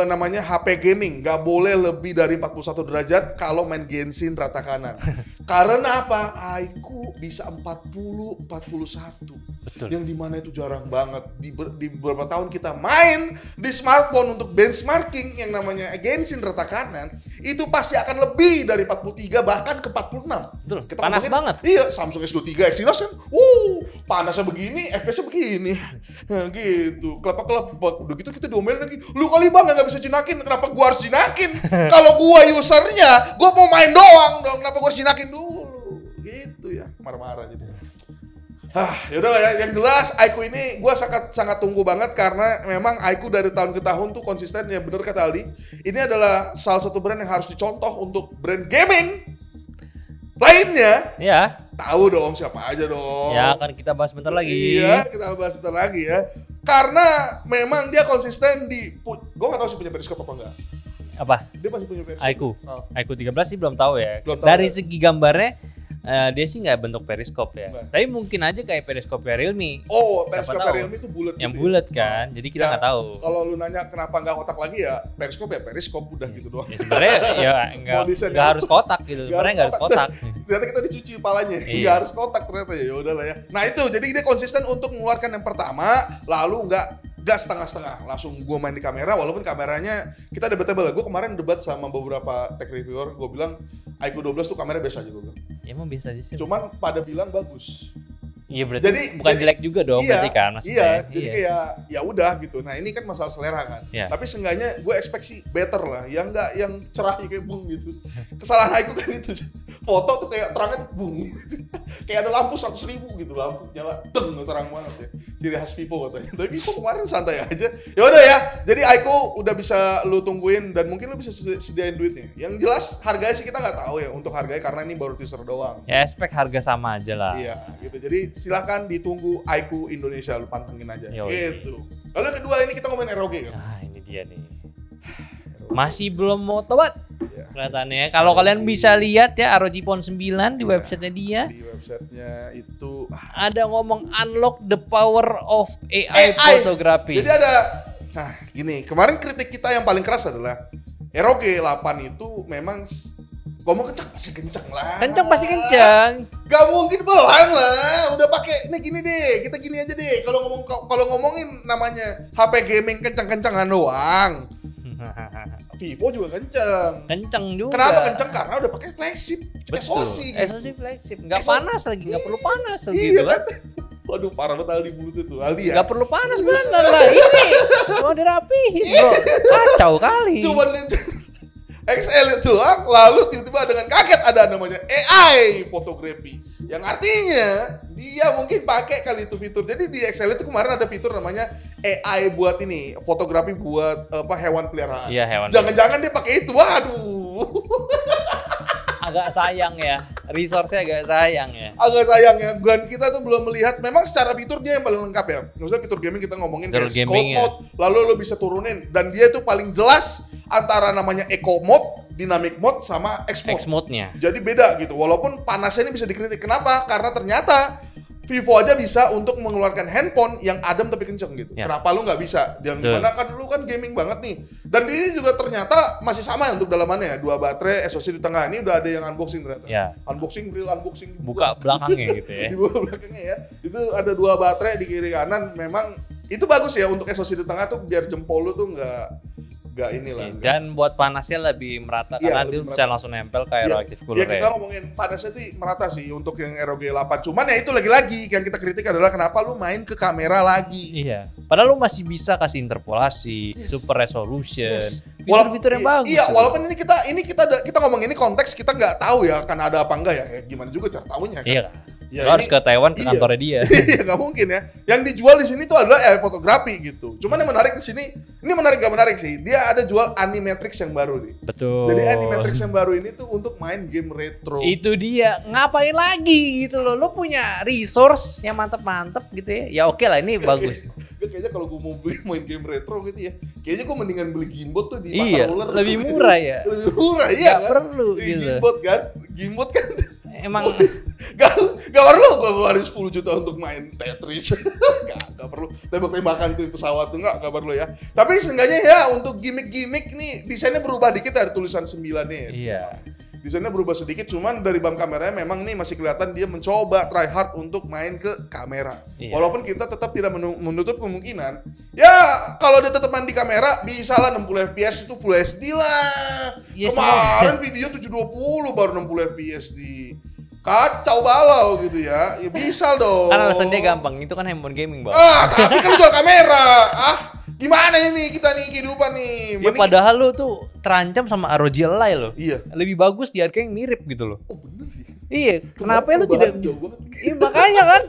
namanya HP gaming. Nggak boleh lebih dari 41 derajat kalau main Genshin rata kanan. Karena apa? iQOO bisa 40, 41. Betul. Yang dimana itu jarang banget. Di beberapa tahun kita main di smartphone untuk benchmarking yang namanya Genshin rata kanan, itu pasti akan lebih dari 43 bahkan ke 46. Betul. Kita Panas ngomongin, banget. Iya, Samsung S23 Exynos kan, panasnya begini, FPS-nya begini. Nah, gitu. Kelepek-kelepek. Udah gitu kita diomelin lagi. Lu kali bang nggak bisa jinakin, kenapa gua harus jinakin? Kalau gua usernya, gua mau main doang dong, kenapa gua harus jinakin dulu? Gitu ya, marah-marah jadi. Yaudah lah ya, yang jelas iQOO ini gua sangat tunggu banget karena memang iQOO dari tahun ke tahun tuh konsisten ya, bener kata Aldi. Ini adalah salah satu brand yang harus dicontoh untuk brand gaming lainnya. Ya, Tahu dong siapa aja dong. ya akan kita bahas bentar lagi. Iya, kita bahas bentar lagi ya. Karena memang dia konsisten gue nggak tahu sih punya periskop apa enggak. Apa? Dia masih punya periskop. iQOO. Oh. iQOO 13 sih belum tahu ya. Belum tahu Dari ya. segi gambarnya dia sih nggak bentuk periskop ya. Nah. Tapi mungkin aja kayak periskopnya Realme. Oh, Siapa periskop tahu. Realme itu bulat. Yang gitu bulat ya. kan. Jadi kita Ya, nggak tahu. Kalau lu nanya kenapa nggak kotak lagi ya periskop udah gitu doang. Ya sebenarnya ya Mau desain nggak yang- harus kotak gitu. Sebenarnya nggak harus kotak. Ternyata kita dicuci kepalanya, Iya. nggak harus kotak ternyata ya. Udah lah ya. Nah itu, jadi dia konsisten untuk mengeluarkan yang pertama, lalu nggak setengah-setengah. Langsung gue main di kamera, walaupun kameranya kita debatable. Gue kemarin debat sama beberapa tech reviewer, gue bilang iQOO 12 tuh kamera biasa aja gue bilang. Ya emang biasa aja sih. Cuman pada bilang bagus. Iya berarti Jadi bukan jelek juga dong berarti kan maksudnya. Iya, jadi kayak ya udah gitu. Nah ini kan masalah selera kan. Iya. Tapi seenggaknya gue expect sih better lah. Yang nggak yang cerah kayak bung gitu. Kesalahan aku kan itu. Foto tuh kayak terangnya tuh bung. Gitu. Kayak ada lampu 100.000 gitu, lampu nyala, teng terang banget ya. Ciri khas Vivo katanya. Tapi Vivo kemarin santai aja. Ya udah ya. Jadi iQOO udah bisa lu tungguin dan mungkin lu bisa sediain duitnya. Yang jelas harganya sih kita nggak taau ya untuk harganya karena ini baru teaser doang. Ya expect harga sama aja lah. Iya, gitu. Jadi silakan ditunggu iQOO Indonesia, lu pantengin aja. Yoi. Gitu. Lalu yang kedua ini kita ngomongin ROG kan. Nah ini dia nih. Masih belum mau tobat Iya. kelihatannya. Kalau kalian bisa lihat ya ROG Phone 9 di websitenya dia. Di websitenya itu Ada ngomong unlock the power of AI photography. Jadi ada, nah gini, kemarin kritik kita yang paling keras adalah ROG 8 itu memang ngomong kencang pasti kencang lah. Kencang pasti kencang. Gak mungkin belang lah. Udah pakai nih gini deh, kita gini aja deh. Kalau ngomongin namanya HP gaming kencang-kencangan doang. Vivo juga kencang. Kencang juga. Kenapa kencang? Karena udah pakai flagship Betul. SoC gitu. SoC flagship. Nggak panas lagi, nggak perlu panas Iya gitu kan? kan. Waduh, parah banget Aldi mulut itu. Aldi ya. Nggak perlu panas bener lah ini. Mau dirapihin bro. Kacau kali. Cuman XL itu doang, lalu tiba-tiba dengan kaget ada namanya AI fotografi. Yang artinya dia mungkin pakai kali itu fitur. Jadi di XL itu kemarin ada fitur namanya AI buat ini, fotografi buat hewan peliharaan. Iya, hewan. Jangan-jangan dia pakai itu. Waduh. Agak sayang ya. Resource-nya agak sayang ya. Agak sayang ya, dan kita tuh belum melihat. Memang secara fitur dia yang paling lengkap ya. Maksudnya fitur gaming kita ngomongin Fitur kayak gaming scope ya. mode, lalu lo bisa turunin. Dan dia tuh paling jelas antara namanya eco mode, dynamic mode, sama X mode. X mode-nya. Jadi beda gitu. Walaupun panasnya ini bisa dikritik. Kenapa? Karena ternyata Vivo aja bisa untuk mengeluarkan handphone yang adem tapi kenceng gitu. Ya. Kenapa lu nggak bisa? Yang dimana kan lu kan gaming banget nih. Dan ini juga ternyata masih sama ya untuk dalamannya. 2 baterai, SoC di tengah. Ini udah ada yang unboxing ternyata. Ya. Unboxing, Buka belakangnya gitu ya. Di bawah belakangnya ya. Itu ada 2 baterai di kiri kanan. Memang itu bagus ya untuk SoC di tengah tuh biar jempol lu tuh nggak inilah. Dan buat panasnya lebih merata karena dia bisa langsung nempel ke Aeroactive Cooler. Ya kita ngomongin panasnya tuh merata sih untuk yang ROG 8. Cuman ya itu lagi-lagi yang kita kritik adalah kenapa lu main ke kamera lagi. Iya. Padahal lu masih bisa kasih interpolasi, super resolution, fitur-fitur yang bagus. Iya, walaupun ini kita ngomong ini konteks kita nggak tahu ya akan ada apa enggak ya. Gimana juga cara tahunya kan. Iya. Ya, lu harus ke Taiwan ke kantornya dia. Iya, nggak mungkin ya. Yang dijual di sini tuh adalah fotografi gitu. Cuman yang menarik di sini, ini menarik gak menarik sih. Dia ada jual Animatrix yang baru nih. Betul. Jadi Animatrix yang baru ini tuh untuk main game retro. Itu dia, ngapain lagi gitu loh. Lu punya resource yang mantep-mantep gitu ya. Ya oke lah, ini bagus. Gue kayaknya kalau gue mau beli main game retro gitu ya, kayaknya gue mendingan beli Gimbot tuh di pasar ular. Lebih murah ya. Lebih murah ya. Gak perlu gitu. Gimbot kan. Emang gak perlu gue ngeluarin 10 juta untuk main Tetris. gak perlu. Tembak-tembakan tuh pesawat tuh gak perlu ya. Tapi seenggaknya ya untuk gimmick-gimmick nih desainnya berubah dikit dari tulisan 9 nih. iya. Desainnya berubah sedikit, cuman dari bam kameranya memang nih masih kelihatan dia mencoba try hard untuk main ke kamera. Iya. Walaupun kita tetap tidak menutup kemungkinan. Ya kalau dia tetap main di kamera, bisa lah 60 fps itu full HD lah. Ya, Kemarin video 720 baru 60 fps di kacau balau gitu ya. Ya bisa dong. Kan alasan dia gampang, itu kan handphone gaming, Bang. Tapi kan jual kamera. Gimana ini kita nih kehidupan nih? Ya padahal lu tuh terancam sama ROG Ally loh. Iya. Lebih bagus di harga yang mirip gitu loh. Oh bener ya. Iya, kenapa lu tidak? Iya makanya kan.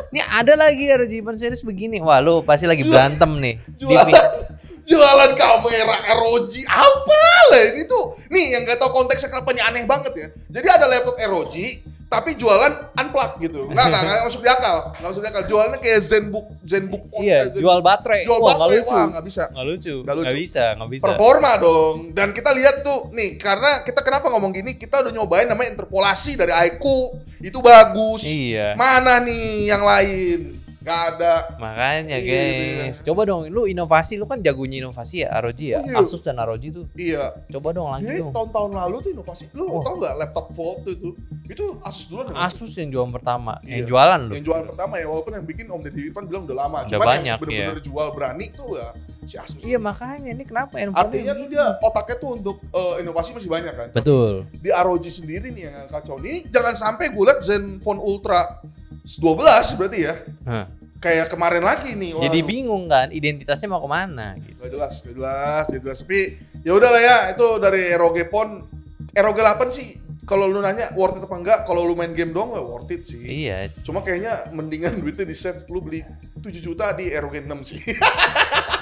Ini ada lagi ROG Phone series begini. Wah, lu pasti lagi berantem nih. Jualan kamera ROG apa lah ini tuh. Nih yang gak tau konteksnya kenapa ini aneh banget ya. Jadi ada laptop ROG tapi jualan unplug gitu. Enggak masuk di akal. Enggak masuk di akal. Jualannya kayak Zenbook Iya, jual baterai. Jual baterai. Wah, enggak bisa. Enggak lucu. Nggak lucu. Enggak bisa. Performa dong. Dan kita lihat tuh nih, karena kita kenapa ngomong gini, kita udah nyobain namanya interpolasi dari iQOO. Itu bagus. Iya. Mana nih yang lain? Gak ada. Makanya Iya, guys, coba dong lu inovasi, lu kan jagonya inovasi ya ROG ya. Iya. Asus dan ROG tuh. Iya. Coba dong lagi Jadi dong. tahun-tahun lalu tuh inovasi. Lu tau gak laptop Volt itu? Itu Asus duluan. Asus yang jualan pertama, Iya. yang jualan lu. Yang jualan pertama ya, walaupun yang bikin Om Deddy Irfan bilang udah lama. Udah Cuman banyak, yang bener-bener jual berani tuh ya si Asus. Iya makanya ini kenapa handphone Artinya tuh dia otaknya tuh untuk inovasi masih banyak kan. betul. Di ROG sendiri nih yang kacau. Ini jangan sampai gue liat Zenfone Ultra 12 berarti ya. Hah. Kayak kemarin lagi nih. Jadi waduh. bingung kan identitasnya mau kemana gitu. Gak jelas. Tapi ya udahlah ya, itu dari ROG Phone. ROG 8 sih kalau lu nanya worth it apa enggak, kalau lu main game doang ya worth it sih. Iya. Cuma kayaknya mendingan duitnya di save lu beli 7 juta di ROG 6 sih.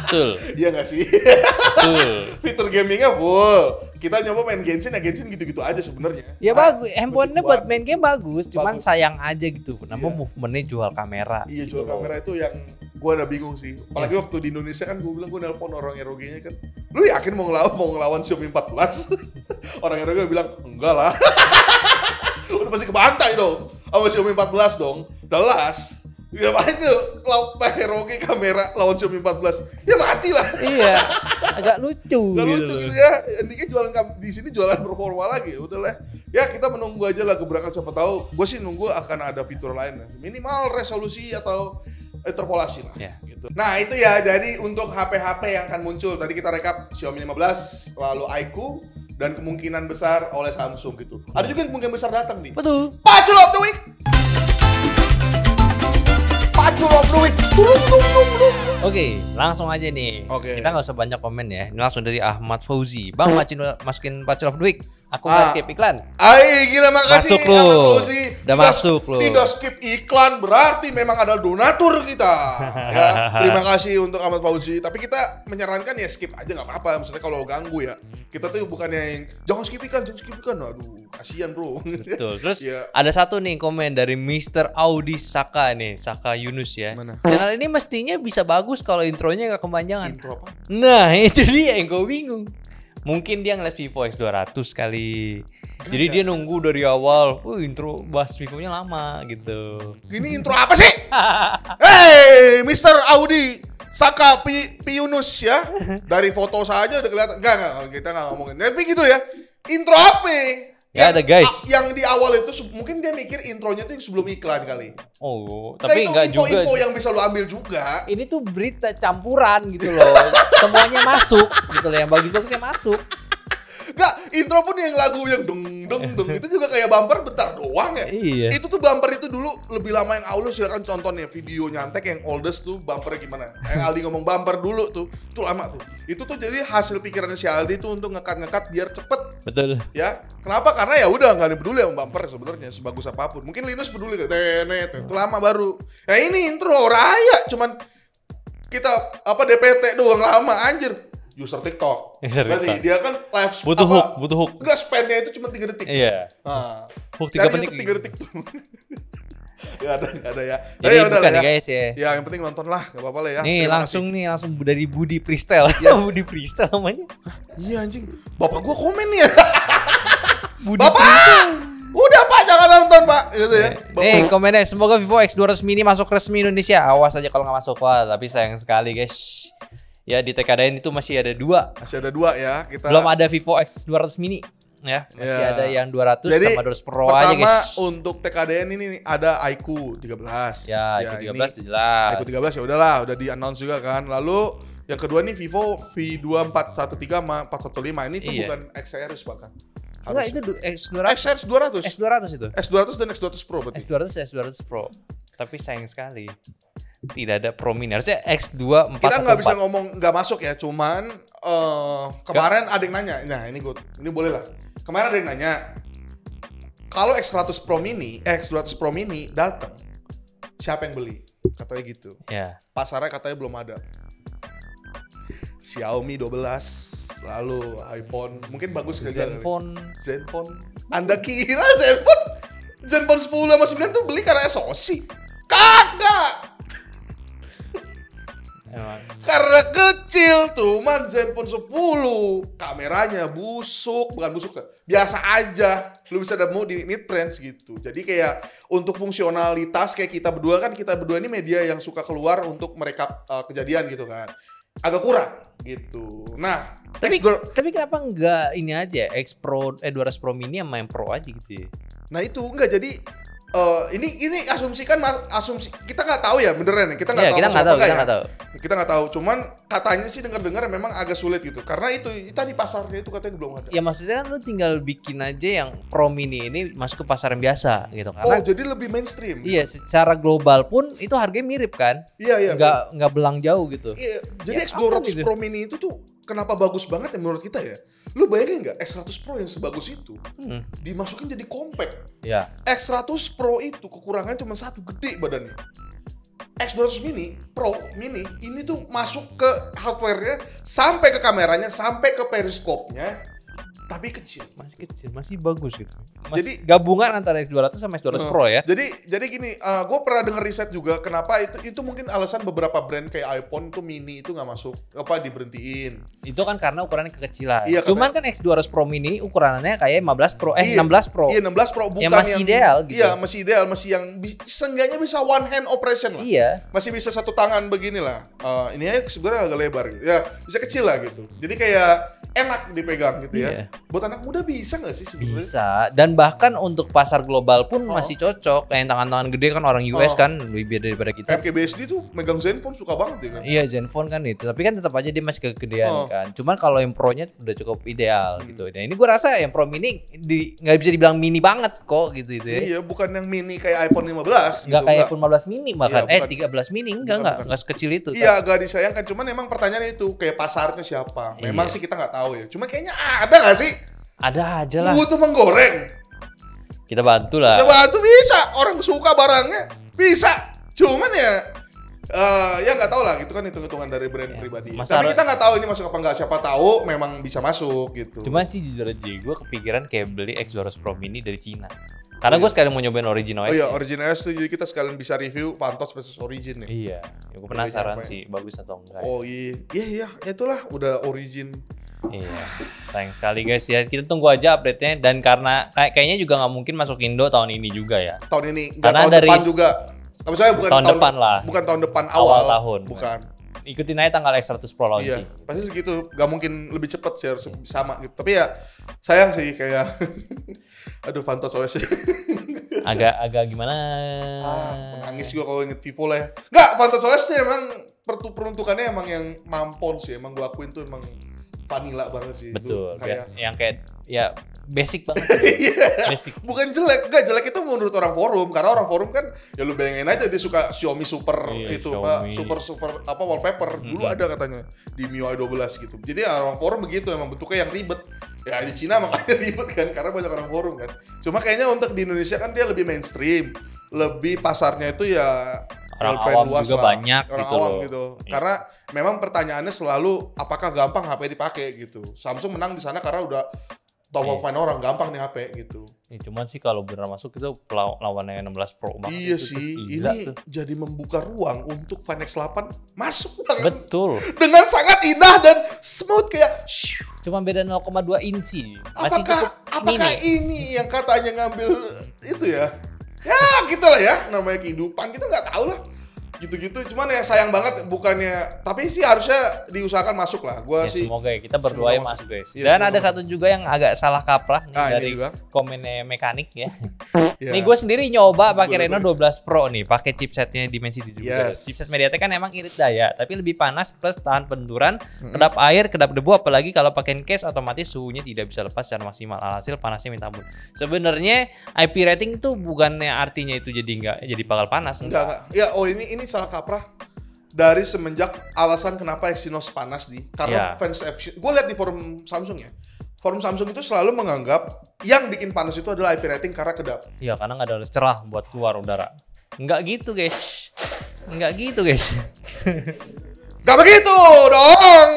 Betul. Iya nggak sih? Betul. Fitur gamingnya full. Kita nyoba main Genshin ya Genshin gitu-gitu aja sebenarnya. Ya bagus, handphonenya buat main game bagus, cuman Bagus. sayang aja gitu. Kenapa Iya. movementnya jual kamera? Iya gitu jual loh. kamera itu yang gua udah bingung sih. Apalagi waktu di Indonesia kan gua bilang gua nelpon orang ROG-nya kan. Lu yakin mau ngelawan Xiaomi 14? Orang ROG bilang enggak lah. Udah pasti kebantai dong sama Xiaomi 14 dong. Jelas. Ya main tuh ROG kamera lawan Xiaomi 14. Ya mati lah. Iya, agak lucu. Gak gitu lucu loh. gitu ya. Endingnya jualan di sini jualan performa lagi. Udah lah. Ya kita menunggu aja lah gebrakan, siapa tahu. Gue sih nunggu akan ada fitur lain. Minimal resolusi atau interpolasi lah. Ya. Gitu. Nah itu ya. Jadi untuk HP-HP yang akan muncul. Tadi kita rekap Xiaomi 15, lalu iQOO, dan kemungkinan besar oleh Samsung gitu. Ada juga yang kemungkinan besar datang nih. Betul. Pacul of the Week. Pacul of the Week. Oke, langsung aja nih. Oke. Kita nggak usah banyak komen ya. Ini langsung dari Ahmad Fauzi. Bang, masukin Pacul of the Week. Aku nggak skip iklan. Gila makasih. Masuk lu. Ahmad Fauzi. Udah masuk lu. Tidak skip iklan berarti memang ada donatur kita. Ya, terima kasih untuk Ahmad Fauzi. Tapi kita menyarankan ya skip aja nggak apa-apa. Maksudnya kalau ganggu ya. Kita tuh bukannya yang jangan skip iklan. Aduh, kasihan bro. Betul. Terus Ya. ada satu nih komen dari Mr. Audi Saka nih, Saka Yunus ya. Mana? Channel ini mestinya bisa bagus kalau intronya nggak kepanjangan. Intro apa? Nah, itu dia yang gue bingung. Mungkin dia ngeliat Vivo X200 kali. Jadi dia nunggu dari awal. Intro bahas Vivo-nya lama gitu. Ini intro apa sih? Hey, Mr. Audi Saka Piunus ya. Dari foto saja udah kelihatan. Enggak, kita nggak ngomongin. Tapi gitu ya. Intro apa? Ya ada guys. Yang di awal itu mungkin dia mikir intronya tuh yang sebelum iklan kali. Oh, tapi itu enggak juga. Info yang bisa lo ambil juga. Ini tuh berita campuran gitu loh. Semuanya masuk gitu loh, yang bagus-bagusnya masuk. Enggak, intro pun yang lagu yang deng itu juga kayak bumper bentar doang ya. Iya. Itu tuh bumper itu dulu lebih lama yang awal, silakan contohnya video nyantek yang oldest tuh bumpernya gimana. Yang Aldi ngomong bumper dulu tuh lama tuh. Itu tuh jadi hasil pikirannya si Aldi tuh untuk ngekat biar cepet. Betul. Ya, kenapa? Karena ya udah nggak ada peduli sama bumper sebenarnya sebagus apapun. Mungkin Linus peduli kayak tenet, itu lama baru. Ya ini intro raya, cuman kita DPT doang lama anjir. User TikTok. Berarti dia kan live butuh hook. Enggak, span-nya itu cuma 3 detik. Iya. Nah, hook 3 detik. 3 detik tuh. Gak ada ya. Jadi ya bukan ya guys ya. Ya yang penting nonton lah, gak apa-apa lah ya. Nih langsung dari Budi Freestyle. Yes. Budi Freestyle namanya. Iya anjing. Bapak gua komen nih ya. Budi Bapak! Freestyle. Udah Pak, jangan nonton Pak. Gitu ya. Nih komennya, semoga Vivo X200 mini masuk resmi Indonesia. Awas aja kalau nggak masuk. Wah, tapi sayang sekali guys. Ya di TKDN itu masih ada 2. Masih ada 2 ya. Kita belum ada Vivo X200 mini. Ya, masih ada yang 200 jadi, sama 200 Pro aja guys. Pertama untuk TKDN ini ada iQOO 13. Ya, iQOO 13 jelas. iQOO 13 ya udahlah, udah di announce juga kan. Lalu yang kedua nih Vivo V2413 sama 415. Ini tuh bukan X series bahkan. Enggak, itu X200. X200. X200 itu. X200 dan X200 Pro berarti. X200 Pro. Tapi sayang sekali tidak ada Pro mini. Harusnya X2 414. Kita nggak bisa ngomong nggak masuk ya, cuman kemarin ada yang nanya. Nah, ini boleh lah. Kemarin ada yang nanya, kalau X200 Pro Mini datang, siapa yang beli? Katanya gitu. Ya. Pasarnya katanya belum ada. Xiaomi 12, lalu iPhone, mungkin bagus Zenfone. Anda kira Zenfone 10 sama 9 tuh beli karena SoC? Kagak! Emang. Karena kecil tuh, Zenfone 10 kameranya bukan busuk, biasa aja. Lu bisa nemu di mid range gitu. Jadi kayak untuk fungsionalitas kayak kita berdua ini media yang suka keluar untuk merekap kejadian gitu kan. Agak kurang gitu. Nah, tapi kenapa enggak ini aja X Pro 200 Pro mini sama yang Pro aja gitu ya? Nah itu enggak, jadi ini asumsi kita nggak tahu ya beneran ya, kita nggak tahu. Kita nggak tahu, cuman katanya sih dengar memang agak sulit gitu karena itu tadi pasarnya itu katanya belum ada. Ya maksudnya kan lu tinggal bikin aja yang Pro mini ini masuk ke pasaran biasa gitu karena. Jadi lebih mainstream. Iya, secara global pun itu harganya mirip kan? Iya. Nggak belang jauh gitu. Iya, jadi X200 Pro mini itu tuh kenapa bagus banget ya menurut kita ya? Lu bayangin nggak X100 Pro yang sebagus itu dimasukin jadi compact. Ya. X100 Pro itu kekurangannya cuma satu, gede badannya. X200 Pro mini ini tuh masuk ke hardware-nya, sampai ke kameranya, sampai ke periskopnya, tapi kecil. Masih bagus gitu. Jadi gabungan antara X200 sama X200 Pro ya. Jadi gini, gue pernah denger riset juga kenapa itu mungkin alasan beberapa brand kayak iPhone tuh mini itu nggak masuk, diberhentiin. Itu kan karena ukurannya kekecilan. Iya, cuman kan X200 Pro mini ukurannya kayak 16 Pro 16 Pro. Iya, 16 Pro bukan yang masih ideal gitu. Iya, masih ideal, masih yang seenggaknya bisa one hand operation lah. Iya. Masih bisa satu tangan beginilah. Ini aja sebenarnya agak lebar gitu. Ya, bisa kecil lah gitu. Jadi kayak enak dipegang gitu ya. Buat anak muda bisa nggak sih sebenarnya? Bisa. Dan bahkan untuk pasar global pun masih cocok. Kayak tangan-tangan gede kan orang US kan lebih daripada kita. MKBHD tuh megang Zenfone suka banget ya kan? Iya, Zenfone kan itu. Tapi kan tetap aja dia masih kegedean kan. Cuman kalau yang Pro-nya udah cukup ideal gitu. Nah ini gue rasa yang Pro mini nggak bisa dibilang mini banget kok gitu ya. Iya, bukan yang mini kayak iPhone 15 nggak kayak iPhone 15 mini bahkan. Iya, 13 mini enggak sekecil itu. Iya, agak disayangkan. Cuman emang pertanyaannya itu kayak pasarnya siapa? Memang sih kita nggak tahu ya. Cuma kayaknya ada nggak sih? Ada aja lah. Butuh menggoreng. Kita bantu lah. Kita bantu bisa. Orang suka barangnya bisa. Cuman ya nggak tahu lah. Itu kan hitung-hitungan dari brand pribadi. Tapi kita nggak tahu ini masuk apa nggak. Siapa tahu memang bisa masuk gitu. Cuma sih jujur aja gue kepikiran kayak beli X200 Pro mini dari Cina. Karena gue sekalian mau nyobain Origin OS. Oh iya, Origin OS tuh jadi kita sekalian bisa review Vantos versus Origin nih. Iya, gue penasaran sih bagus atau enggak. Oh iya, itulah udah Origin Iya, sayang sekali guys ya. Kita tunggu aja update-nya dan karena kayaknya juga nggak mungkin masuk Indo tahun ini juga ya. Tahun ini, nggak Karena tahun dari depan juga. Maksudnya bukan tahun depan lah. Bukan tahun depan Awal awal, tahun. Bukan. Ikutin aja tanggal X100 Pro launching. Iya, pasti segitu. Gak mungkin lebih cepat sih, harus sama gitu. Tapi ya sayang sih kayak, aduh Vantage OS. Agak gimana? Menangis gua kalau inget Vivo lah ya. Nggak, Vantage OS tuh emang peruntukannya emang yang mampon sih. Emang gua akuin tuh emang vanilla banget sih. Betul. Itu kayak Yang kayak ya basic banget. Iya. Basic. Bukan jelek, enggak jelek itu menurut orang forum, karena orang forum kan ya lu bayangin aja dia suka Xiaomi Super Iya, itu Xiaomi. super apa wallpaper dulu ada katanya di MIUI 12 gitu. Jadi ya, orang forum begitu emang bentuknya yang ribet. Ya di Cina makanya ribet kan karena banyak orang forum kan. Cuma kayaknya untuk di Indonesia kan dia lebih mainstream, lebih pasarnya itu ya Orang brand awam luas juga lah. banyak orang gitu awam loh. gitu. Iya. Karena memang pertanyaannya selalu apakah gampang HP dipakai gitu. Samsung menang di sana karena udah top of mind orang gampang nih HP gitu. Ya, cuman sih kalau benar masuk itu lawannya 16 Pro Max Iya itu sih, gila ini tuh. jadi membuka ruang untuk Find X8 masuk banget. Betul. Dengan sangat indah dan smooth kayak shoo. Cuma beda 0,2 inci. Masih Apakah cukup ini yang katanya ngambil itu ya? Ya gitulah ya, namanya kehidupan kita nggak tahu lah. Gitu-gitu, cuman ya sayang banget bukannya, tapi sih harusnya diusahakan masuk lah. Gua Ya, sih semoga ya kita berdoa ya semoga masuk guys. Iya, Dan semoga ada masuk. satu juga yang agak salah kaprah nih Ah, ini dari juga. komennya mekanik ya. Ya. Nih gue sendiri nyoba pakai Boleh, Reno boleh. 12 Pro nih, pakai chipsetnya Dimensity juga. Yes. Chipset MediaTek kan emang irit daya, tapi lebih panas plus tahan benturan, kedap air, kedap debu, apalagi kalau pakai case otomatis suhunya tidak bisa lepas secara maksimal. Alhasil panasnya minta ampun. Sebenarnya IP rating itu bukannya artinya itu jadi jadi bakal panas, enggak. Ya, oh ini salah kaprah. Dari semenjak alasan kenapa Exynos panas nih, karena Ya. fans gue lihat di forum Samsung ya, forum Samsung itu selalu menganggap yang bikin panas itu adalah IP rating karena kedap. Iya, karena nggak ada cerah buat keluar udara. Nggak gitu guys. Nggak gitu guys. Gak begitu dong.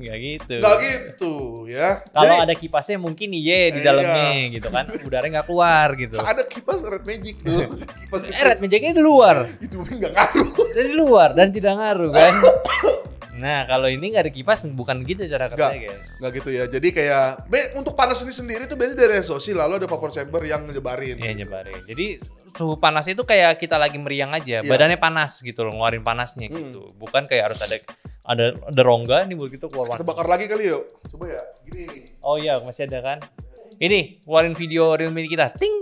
Nggak gitu. Gak gitu ya. Kalau Jadi, ada kipasnya mungkin iya di Iya. dalamnya gitu kan, udaranya nggak keluar gitu. ada kipas Red Magic tuh. Kipas Red Magic-nya di luar. itu nggak ngaruh. Dari luar dan tidak ngaruh kan. Nah, kalau ini nggak ada kipas bukan gitu cara kerjanya, guys. Nggak gitu ya. Jadi kayak untuk panas ini sendiri tuh biasanya dari SoC lalu ada vapor chamber yang nyebarin. Iya, nyebarin. Jadi suhu panas itu kayak kita lagi meriang aja, Iya. badannya panas gitu loh, ngeluarin panasnya gitu. Bukan kayak harus ada rongga nih begitu keluar Kita panas. bakar lagi kali yuk. Coba ya. Gini. Oh iya, masih ada kan? Ini, keluarin video Realme kita. Ting!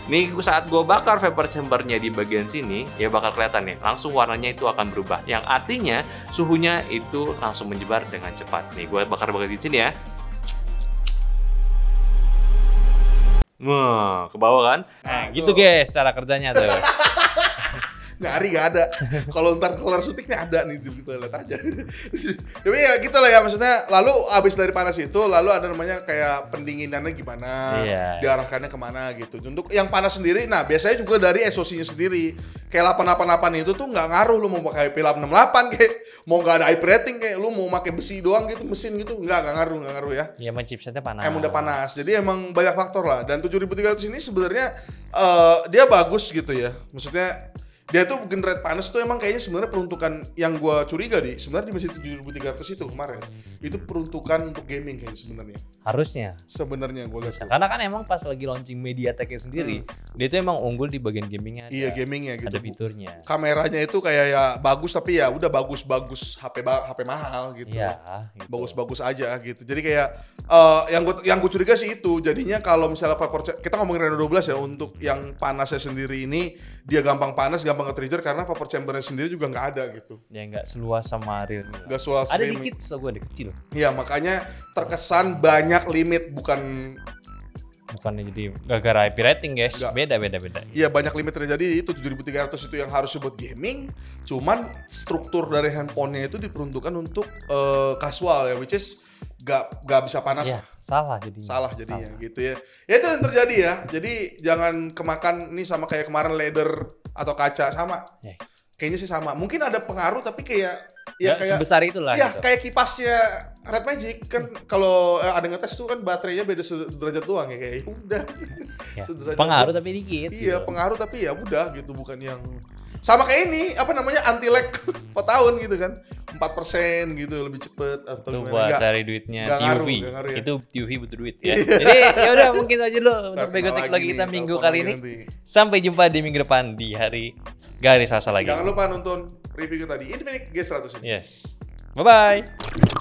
Nih saat gue bakar vapor chambernya di bagian sini, ya bakal kelihatan nih, langsung warnanya itu akan berubah. Yang artinya suhunya itu langsung menyebar dengan cepat. Nih gue bakar-bakar di sini ya. Wah, ke bawah kan? Nah, Nah, gitu tuh. guys cara kerjanya tuh. Nyari gak ada. Kalau ntar keluar syutingnya ada nih, kita lihat aja. Tapi ya gitu lah ya, maksudnya lalu abis dari panas itu lalu ada namanya kayak pendinginannya gimana, Iya. diarahkannya kemana gitu. Untuk yang panas sendiri, nah biasanya juga dari SoC-nya sendiri. Kayak 888 itu tuh nggak ngaruh lu mau pakai IP868 kayak mau nggak ada IP rating kayak lu mau pakai besi doang gitu mesin gitu nggak ngaruh ya. Ya emang chipsetnya panas. Emang udah panas, jadi emang banyak faktor lah. Dan 7300 ini sebenarnya dia bagus gitu ya. Maksudnya dia tuh generate panas tuh emang kayaknya sebenarnya peruntukan yang gua curiga sebenarnya di mesin 7300 itu kemarin itu peruntukan untuk gaming kayaknya sebenarnya gua lihat. Karena kan emang pas lagi launching MediaTek-nya sendiri, dia tuh emang unggul di bagian gamingnya. Iya gamingnya gitu. Ada fiturnya. Kameranya itu kayak ya bagus tapi ya udah bagus HP mahal gitu. Iya. Gitu. Bagus-bagus aja gitu. Jadi kayak yang gue curiga sih itu jadinya kalau misalnya kita ngomongin Reno 12 ya untuk yang panasnya sendiri ini dia gampang panas, gampang ke-trigger karena vapor chambernya sendiri juga nggak ada gitu. Ya nggak seluas sama Realme. lah. Nggak suas Ada streaming. dikit, so gue ada kecil. Iya makanya terkesan banyak limit bukannya jadi gara-gara IP rating guys. Nggak. Beda. Iya banyak limit terjadi itu 7300 itu yang harus buat gaming. Cuman struktur dari handphonenya itu diperuntukkan untuk casual ya, which is gak bisa panas. Ya, salah jadinya. Salah jadinya gitu ya. Ya itu yang terjadi ya. Jadi jangan kemakan nih sama kayak kemarin leather atau kaca sama. Ya. Kayaknya sih sama. Mungkin ada pengaruh tapi kayak Ya, Nggak sebesar itulah Iya, gitu. kayak kipasnya Red Magic kan kalau ada ngetes tuh kan baterainya beda sederajat doang ya, kayak ya udah. Ya, Sederajat pengaruh doang. tapi dikit. Iya, gitu. pengaruh tapi ya udah gitu, bukan yang sama kayak ini apa namanya anti lag 4 tahun gitu kan. 4% gitu lebih cepet atau Itu gimana. buat Nggak- cari duitnya nggak ngaruh, TUV. nggak ngaruh ya. Itu TUV butuh duit ya. Iya. Jadi ya udah mungkin aja dulu Ntar untuk Begotik kenal lagi nih, kita minggu telepon kali lagi ini. nanti. Sampai jumpa di minggu depan di hari Garis Asa lagi. Jangan lupa nonton review kita di Infinix G100 ini. Yes. Bye bye.